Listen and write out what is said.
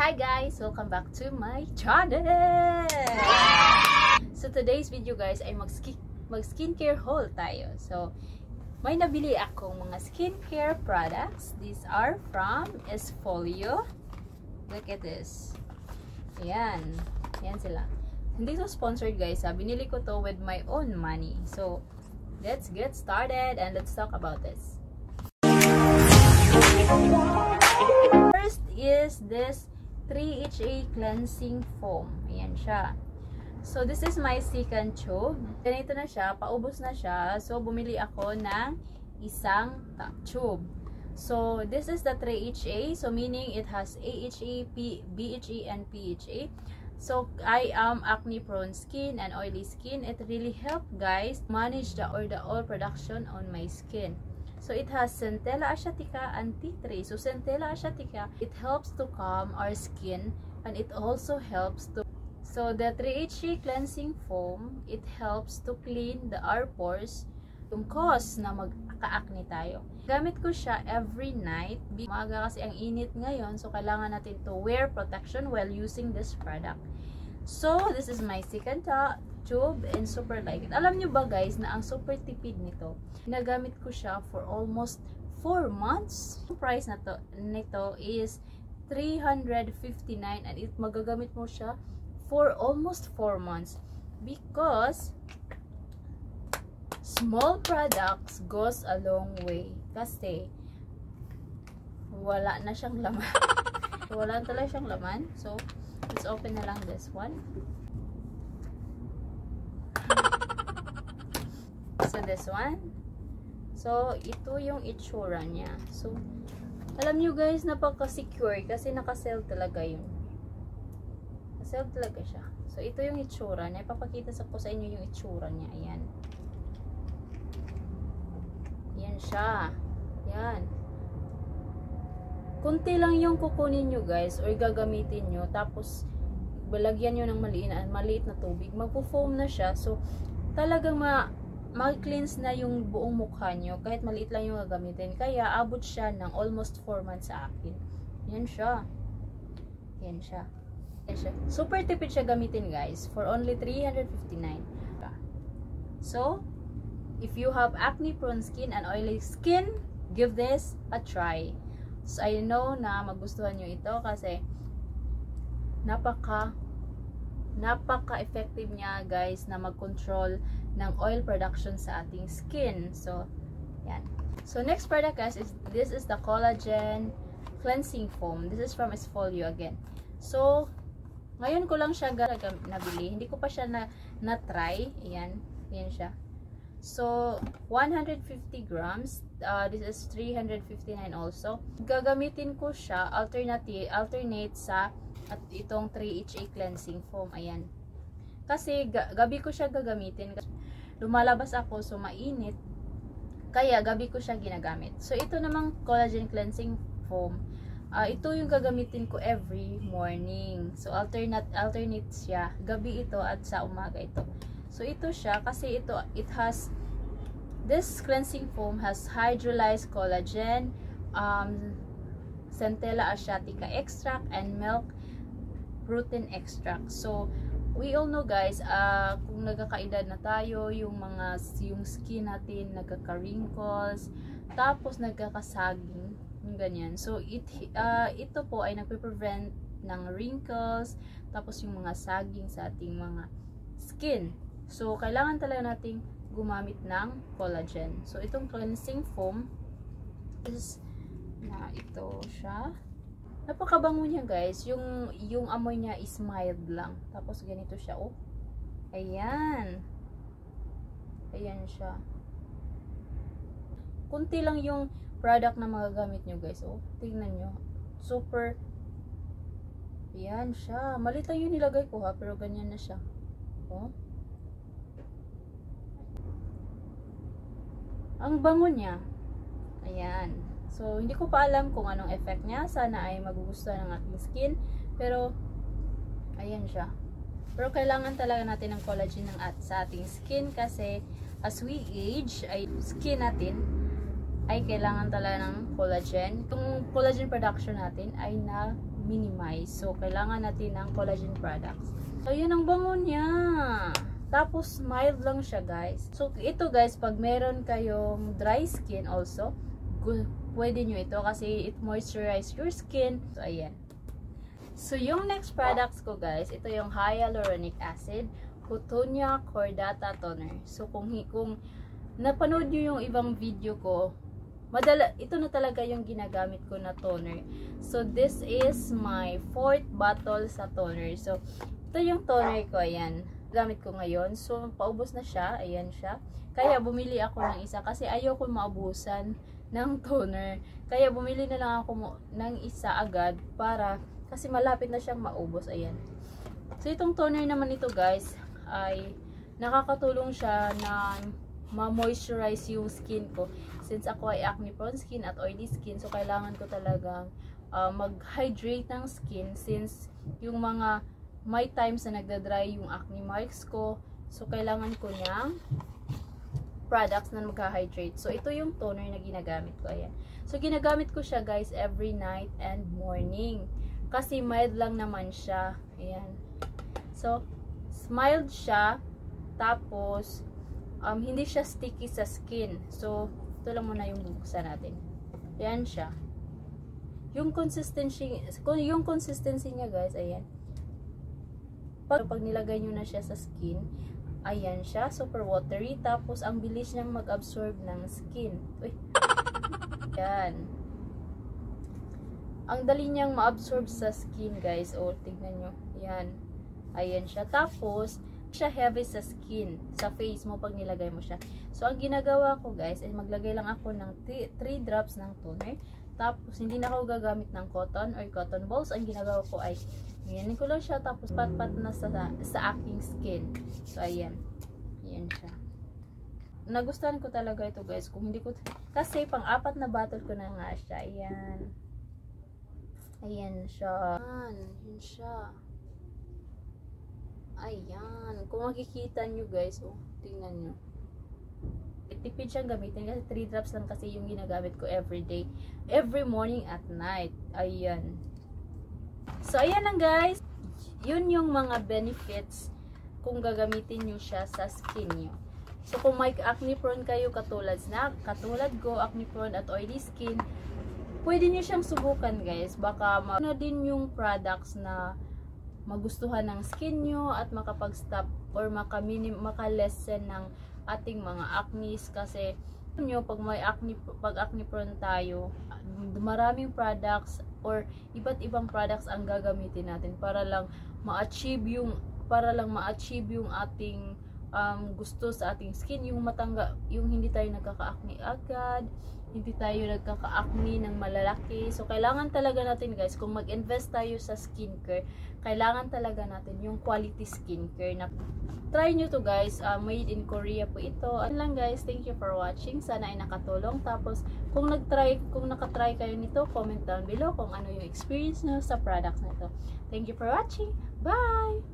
Hi guys! Welcome back to my channel! So today's video guys ay mag-skincare haul tayo. So may nabili akong mga skincare products. These are from Esfolio. Look at this. Ayan. Ayan sila. Hindi to sponsored guys ha. Binili ko to with my own money. So let's get started and let's talk about this. First is this 3HA cleansing foam. Ayan siya. So this is my second tube. Ganito na siya, paubos na siya. So bumili ako ng isang tube. So this is the 3HA. So meaning it has AHA, BHA and PHA. So I am acne prone skin and oily skin. It really helped guys manage the oil production on my skin. So it has Centella asiatica and tea tree. So Centella asiatica, it helps to calm our skin and it also helps to. So the 3HA cleansing foam, it helps to clean our pores, yung cause na magka-acne tayo. Gamit ko siya every night. Maaga kasi ang init ngayon, so kailangan natin to wear protection while using this product. So this is my second tube and super like it. Alam nyo ba guys na ang super tipid nito? Ginagamit ko siya for almost 4 months. Ang price nito is 359 and it magagamit mo siya for almost 4 months because small products goes a long way kasi wala na siyang laman. Wala talaga siyang laman. So let's open na lang this one. So this one. So ito yung itsura niya. So alam nyo guys, napaka-secure kasi naka-sell talaga yun. Naka-sell talaga siya. So ito yung itsura niya. Ipapakita ko sa inyo yung itsura niya. Ayan. Ayan siya. Ayan. Kunti lang yung kukunin nyo guys or gagamitin nyo. Tapos balagyan nyo ng maliit na tubig. Magpo-foam na siya. So talagang mag-cleanse na yung buong mukha nyo kahit maliit lang yung gagamitin. Kaya abot siya ng almost 4 months sa akin. Yan siya. Yan siya. Yan siya. Super tipid siya gamitin guys for only 359. So if you have acne prone skin and oily skin, give this a try. So I know na magustuhan nyo ito kasi napaka-effective niya guys na mag-control ng oil production sa ating skin. So yan. So next product guys is this is the collagen cleansing foam. This is from Esfolio again. So ngayon ko lang siya nabili. Hindi ko pa siya na-try. Ayan. Ayan siya. So 150 grams. This is 359 also. Gagamitin ko siya alternate sa at itong 3HA cleansing foam. Ayan. Kasi gabi ko siya gagamitin. Lumalabas ako so mainit. Kaya gabi ko siya ginagamit. So ito namang collagen cleansing foam. Ito yung gagamitin ko every morning. So alternate siya. Gabi ito at sa umaga ito. So ito siya kasi it has this cleansing foam has hydrolyzed collagen, Centella asiatica extract and milk protein extract. So we all know guys, kung nagkakaedad na tayo, yung skin natin nagkaka-wrinkles, tapos nagkakasaging, yung ganyan. So ito po ay nagpe-prevent ng wrinkles, tapos yung mga saging sa ating mga skin. So kailangan talaga nating gumamit ng collagen. So itong cleansing foam is ito siya. Napakabango niya guys. Yung amoy niya is mild lang. Tapos ganito siya. Oh. Ayan. Ayan siya. Kunti lang yung product na magagamit nyo guys. Oh. Tingnan nyo. Super. Ayan siya. Maliit lang yung nilagay ko ha. Pero ganyan na siya. Oh. Ang bango niya. Ayan. So, hindi ko pa alam kung anong effect niya. Sana ay magugustuhan ng ating skin. Pero, ayan siya. Pero kailangan talaga natin ng collagen sa ating skin kasi as we age, ay skin natin ay kailangan talaga ng collagen. Yung collagen production natin ay minimize. So, kailangan natin ng collagen products. So, yun ang bango niya. Tapos, mild lang siya, guys. So, ito, guys, pag meron kayong dry skin also, pwede nyo ito kasi it moisturize your skin. So, ayan. So, yung next products ko, guys, ito yung hyaluronic acid, Cotonia Cordata Toner. So, kung napanood nyo yung ibang video ko, ito na talaga yung ginagamit ko na toner. So, this is my 4th bottle sa toner. So, ito yung toner ko, ayan. Gamit ko ngayon. So, paubos na siya. Ayan siya. Kaya, bumili ako ng isa kasi ayoko maubusan ng toner. Kaya, bumili na lang ako ng isa agad kasi malapit na siyang maubos. Ayan. So, itong toner naman ito, guys, ay nakakatulong siya na ma-moisturize yung skin ko. Since ako ay acne prone skin at oily skin, so kailangan ko talagang mag-hydrate ng skin since yung may times na nagda-dry yung acne marks ko. So kailangan ko niyang products na mag-hydrate. So ito yung toner na ginagamit ko. Ayan. So ginagamit ko siya, guys, every night and morning. Kasi mild lang naman siya. Ayan. So mild siya. Tapos hindi siya sticky sa skin. So, ito lang muna yung bubuksan natin. Ayan siya. Yung consistency niya, guys, ayan. Pag nilagay nyo na siya sa skin, ayan siya, super watery. Tapos, ang bilis niyang mag-absorb ng skin. Uy. Ayan. Ang dali niyang ma-absorb sa skin, guys. O, tignan nyo. Ayan. Ayan siya. Tapos, siya heavy sa skin, sa face mo pag nilagay mo siya. So, ang ginagawa ko, guys, ay maglagay lang ako ng 3 drops ng toner. Tapos, hindi na ako gagamit ng cotton or cotton balls. Ang ginagawa ko ay, ganyan ko lang siya, tapos pat-pat na sa aking skin. So, ayan. Ayan siya. Nagustuhan ko talaga ito, guys. Kasi, pang-4 na bottle ko na nga siya. Ayan. Ayan siya. Ayan siya. Ayan. Kung makikita nyo, guys, tingnan nyo. Tipid siyang gamitin kasi 3 drops lang kasi yung ginagamit ko everyday. Every morning at night. Ayan. So, ayan lang, guys. Yun yung mga benefits kung gagamitin nyo siya sa skin nyo. So, kung may acne prone kayo katulad ko, acne prone at oily skin, pwede nyo siyang subukan, guys. Baka na din yung products na magustuhan ng skin nyo at makapag-stop or maka-lessen ng ating mga acnes. Kasi nyo, pag acne prone tayo, maraming products or iba't ibang products ang gagamitin natin para lang ma-achieve yung ating gusto sa ating skin, yung hindi tayo nagkaka-acne agad, hindi tayo nagkaka-acne ng malalaki. So, kailangan talaga natin, guys, kung mag-invest tayo sa skincare, kailangan talaga natin yung quality skincare na try nyo to, guys. Made in Korea po ito. Ano lang, guys, thank you for watching. Sana ay nakatulong. Tapos, kung nakatry kayo nito, comment down below kung ano yung experience nyo sa products na ito. Thank you for watching. Bye!